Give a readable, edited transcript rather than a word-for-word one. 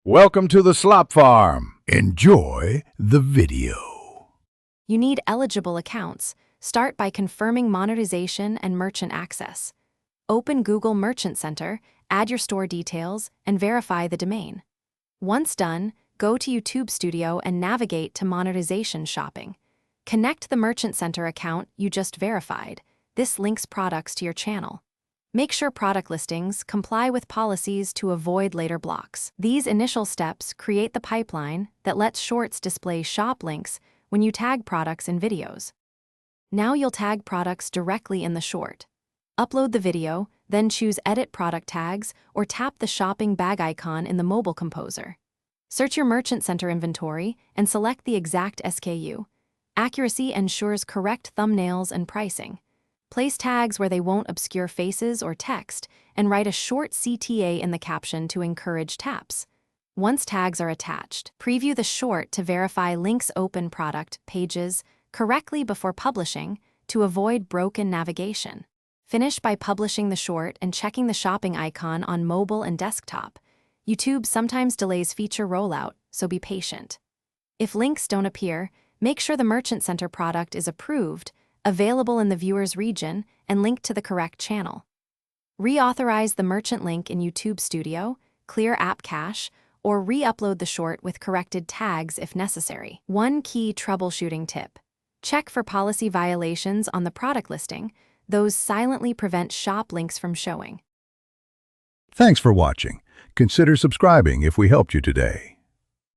Welcome to the Slop Farm. Enjoy the video. You need eligible accounts. Start by confirming monetization and merchant access. Open Google Merchant Center, add your store details, and verify the domain. Once done, go to YouTube Studio and navigate to Monetization Shopping. Connect the Merchant Center account you just verified. This links products to your channel. Make sure product listings comply with policies to avoid later blocks. These initial steps create the pipeline that lets Shorts display shop links when you tag products in videos. Now you'll tag products directly in the short. Upload the video, then choose Edit Product Tags or tap the shopping bag icon in the mobile composer. Search your Merchant Center inventory and select the exact SKU. Accuracy ensures correct thumbnails and pricing. Place tags where they won't obscure faces or text, and write a short CTA in the caption to encourage taps. Once tags are attached, preview the short to verify links open product pages correctly before publishing to avoid broken navigation. Finish by publishing the short and checking the shopping icon on mobile and desktop. YouTube sometimes delays feature rollout, so be patient. If links don't appear, make sure the Merchant Center product is approved, available in the viewer's region, and linked to the correct channel. Reauthorize the merchant link in YouTube Studio, clear app cache, or re-upload the short with corrected tags if necessary. One key troubleshooting tip: check for policy violations on the product listing. Those silently prevent shop links from showing. Thanks for watching. Consider subscribing if we helped you today.